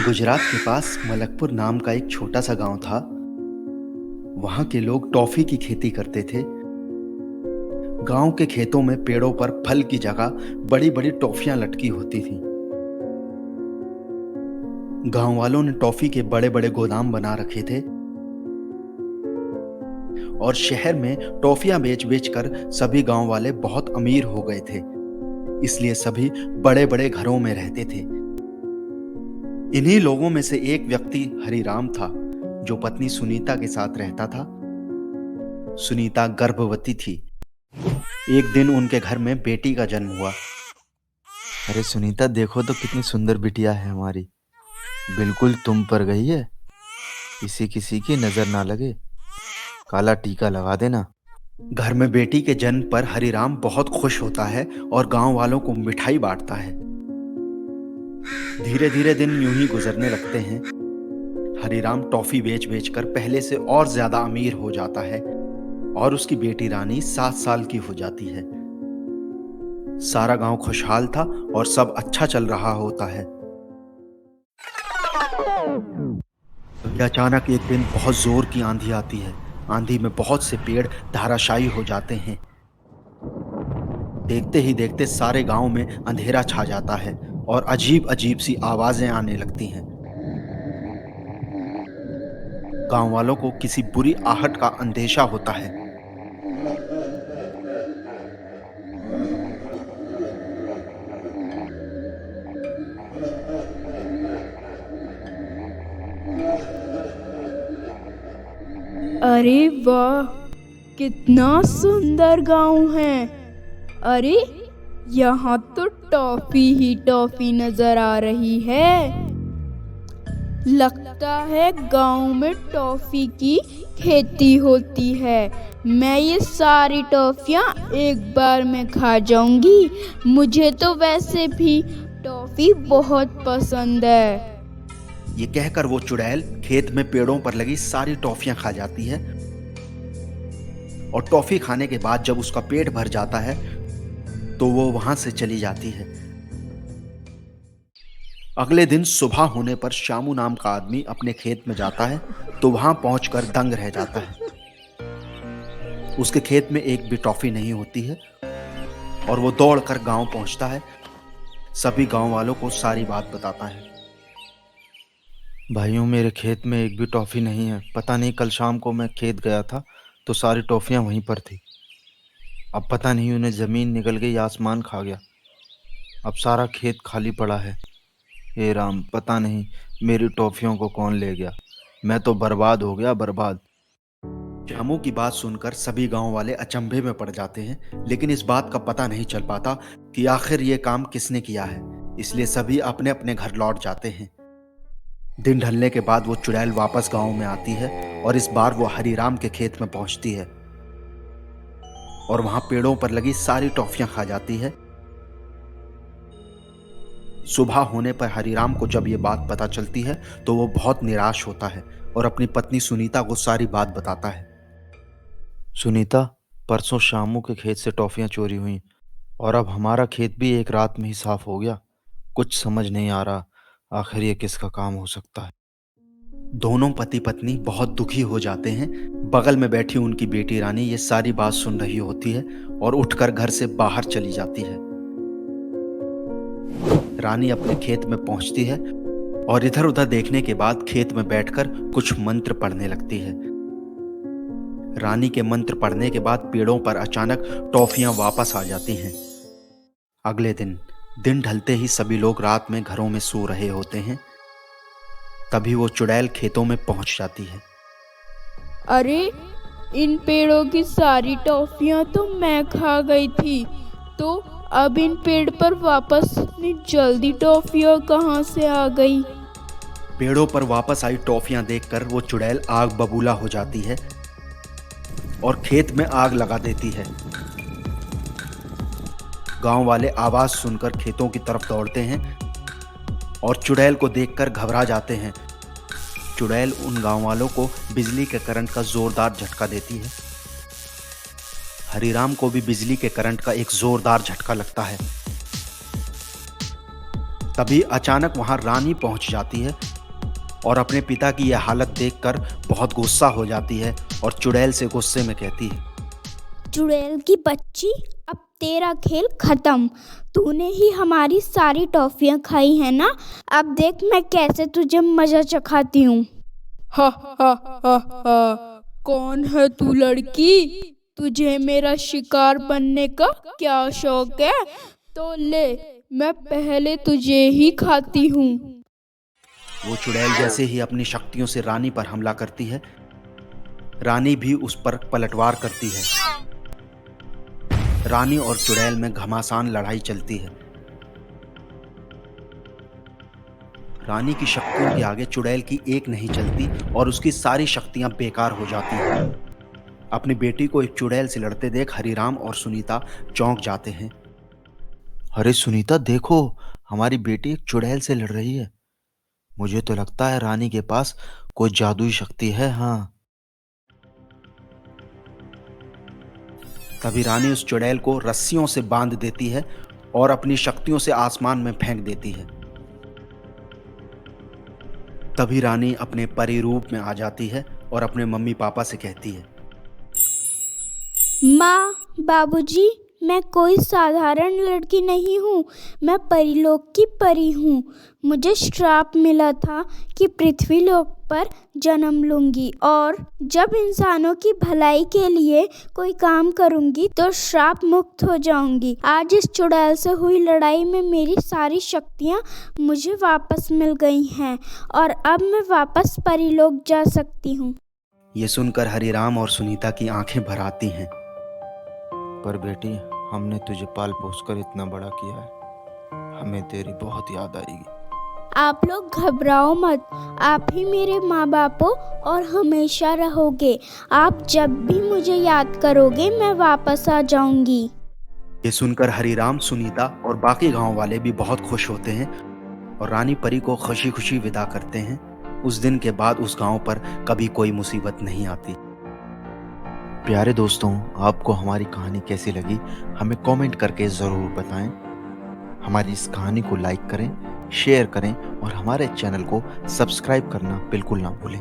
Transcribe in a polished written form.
गुजरात के पास मलकपुर नाम का एक छोटा सा गांव था। वहां के लोग टॉफी की खेती करते थे। गांव के खेतों में पेड़ों पर फल की जगह बड़ी बड़ी टॉफियां लटकी होती थीं। गांव वालों ने टॉफी के बड़े बड़े गोदाम बना रखे थे और शहर में टॉफियां बेच बेच कर सभी गांव वाले बहुत अमीर हो गए थे। इसलिए सभी बड़े बड़े घरों में रहते थे। इन्हीं लोगों में से एक व्यक्ति हरिराम था, जो पत्नी सुनीता के साथ रहता था। सुनीता गर्भवती थी। एक दिन उनके घर में बेटी का जन्म हुआ। अरे सुनीता, देखो तो कितनी सुंदर बिटिया है हमारी। बिल्कुल तुम पर गई है। किसी किसी की नजर ना लगे। काला टीका लगा देना। घर में बेटी के जन्म पर हरिराम बहुत खुश होता है और गांव वालों को मिठाई बांटता है। धीरे धीरे दिन यूं ही गुजरने लगते हैं। हरिराम टॉफी बेच बेच कर पहले से और ज्यादा अमीर हो जाता है और उसकी बेटी रानी 7 साल की हो जाती है। सारा गांव खुशहाल था और सब अच्छा चल रहा होता है। तभी अचानक एक दिन बहुत जोर की आंधी आती है। आंधी में बहुत से पेड़ धराशायी हो जाते हैं। देखते ही देखते सारे गांव में अंधेरा छा जाता है और अजीब अजीब सी आवाजें आने लगती हैं। गांव वालों को किसी बुरी आहट का अंदेशा होता है। अरे वाह, कितना सुंदर गांव है। अरे, यहाँ तो टॉफी ही टॉफी नजर आ रही है। लगता है गांव में टॉफी की खेती होती है। मैं ये सारी टॉफियाँ एक बार में खा जाऊंगी। मुझे तो वैसे भी टॉफी बहुत पसंद है। ये कहकर वो चुड़ैल खेत में पेड़ों पर लगी सारी टॉफियां खा जाती है और टॉफी खाने के बाद जब उसका पेट भर जाता है तो वो वहां से चली जाती है। अगले दिन सुबह होने पर श्यामू नाम का आदमी अपने खेत में जाता है तो वहां पहुंचकर दंग रह जाता है। उसके खेत में एक भी टॉफी नहीं होती है और वो दौड़कर गांव पहुंचता है। सभी गांव वालों को सारी बात बताता है। भाइयों, मेरे खेत में एक भी टॉफी नहीं है। पता नहीं, कल शाम को मैं खेत गया था तो सारी टॉफियां वहीं पर थी। अब पता नहीं उन्हें जमीन निगल गई, आसमान खा गया। अब सारा खेत खाली पड़ा है। हे राम, पता नहीं मेरी टॉफियों को कौन ले गया। मैं तो बर्बाद हो गया, बर्बाद। श्यामू की बात सुनकर सभी गांव वाले अचंभे में पड़ जाते हैं, लेकिन इस बात का पता नहीं चल पाता कि आखिर ये काम किसने किया है। इसलिए सभी अपने अपने घर लौट जाते हैं। दिन ढलने के बाद वो चुड़ैल वापस गांव में आती है और इस बार वो हरिराम के खेत में पहुंचती है और वहां पेड़ों पर लगी सारी टॉफियां खा जाती है। सुबह होने पर हरिराम को जब ये बात पता चलती है तो वो बहुत निराश होता है और अपनी पत्नी सुनीता को सारी बात बताता है। सुनीता, परसों शामू के खेत से टॉफियां चोरी हुई और अब हमारा खेत भी एक रात में ही साफ हो गया। कुछ समझ नहीं आ रहा, आखिर ये किसका काम हो सकता है। दोनों पति पत्नी बहुत दुखी हो जाते हैं। बगल में बैठी उनकी बेटी रानी ये सारी बात सुन रही होती है और उठकर घर से बाहर चली जाती है। रानी अपने खेत में पहुंचती है और इधर उधर देखने के बाद खेत में बैठकर कुछ मंत्र पढ़ने लगती है। रानी के मंत्र पढ़ने के बाद पेड़ों पर अचानक टॉफियां वापस आ जाती हैं। अगले दिन दिन ढलते ही सभी लोग रात में घरों में सो रहे होते हैं। तभी वो चुड़ैल खेतों में पहुंच जाती है। अरे, इन पेड़ों की सारी टॉफियां तो मैं खा गई थी, तो अब इन पेड़ पर वापस इतनी जल्दी टॉफियां कहाँ से आ गई? पेड़ों पर वापस आई टॉफियां देखकर वो चुड़ैल आग बबूला हो जाती है और खेत में आग लगा देती है। गांव वाले आवाज सुनकर खेतों की तरफ दौड़ते हैं और चुड़ैल को देखकर घबरा जाते हैं। चुड़ैल उन गांव वालों को बिजली के करंट का जोरदार झटका देती है। हरिराम को भी बिजली के करंट का एक जोरदार झटका लगता है। तभी अचानक वहां रानी पहुंच जाती है और अपने पिता की यह हालत देखकर बहुत गुस्सा हो जाती है और चुड़ैल से गुस्से में कहती है, चुड़ैल की बच्ची, अब तेरा खेल खत्म। तूने ही हमारी सारी टॉफियां खाई है ना, अब देख मैं कैसे तुझे मजा चखाती हूँ। हा हा हा हा, कौन है तू लड़की? तुझे मेरा शिकार बनने का क्या शौक है? तो ले, मैं पहले तुझे ही खाती हूँ। वो चुड़ैल जैसे ही अपनी शक्तियों से रानी पर हमला करती है, रानी भी उस पर पलटवार करती है। रानी और चुड़ैल में घमासान लड़ाई चलती है। रानी की शक्तियों के आगे चुड़ैल की एक नहीं चलती और उसकी सारी शक्तियां बेकार हो जाती हैं। अपनी बेटी को एक चुड़ैल से लड़ते देख हरिराम और सुनीता चौंक जाते हैं। अरे सुनीता देखो, हमारी बेटी एक चुड़ैल से लड़ रही है। मुझे तो लगता है रानी के पास कोई जादुई शक्ति है। हाँ, तभी रानी उस चुड़ैल को रस्सियों से बांध देती है और अपनी शक्तियों से आसमान में फेंक देती है। तभी रानी अपने परी रूप में आ जाती है और अपने मम्मी पापा से कहती है, माँ, बाबूजी, मैं कोई साधारण लड़की नहीं हूँ, मैं परीलोक की परी हूँ। मुझे श्राप मिला था कि पृथ्वीलोक पर जन्म लूँगी और जब इंसानों की भलाई के लिए कोई काम करूँगी तो श्राप मुक्त हो जाऊँगी। आज इस चुड़ैल से हुई लड़ाई में मेरी सारी शक्तियाँ मुझे वापस मिल गई हैं और अब मैं वापस परीलोक जा सकती हूँ। ये सुनकर हरिराम और सुनीता की आंखें भर आती हैं। पर बेटी, हमने तुझे पाल पोस कर इतना बड़ा किया है, हमें तेरी बहुत याद आएगी। आप लोग घबराओ मत, आप ही मेरे माँ बाप हो और हमेशा रहोगे। आप जब भी मुझे याद करोगे मैं वापस आ जाऊंगी। ये सुनकर हरिराम, सुनीता और बाकी गांव वाले भी बहुत खुश होते हैं और रानी परी को खुशी खुशी विदा करते हैं। उस दिन के बाद उस गांव पर कभी कोई मुसीबत नहीं आती। प्यारे दोस्तों, आपको हमारी कहानी कैसी लगी हमें कमेंट करके ज़रूर बताएं। हमारी इस कहानी को लाइक करें, शेयर करें और हमारे चैनल को सब्सक्राइब करना बिल्कुल ना भूलें।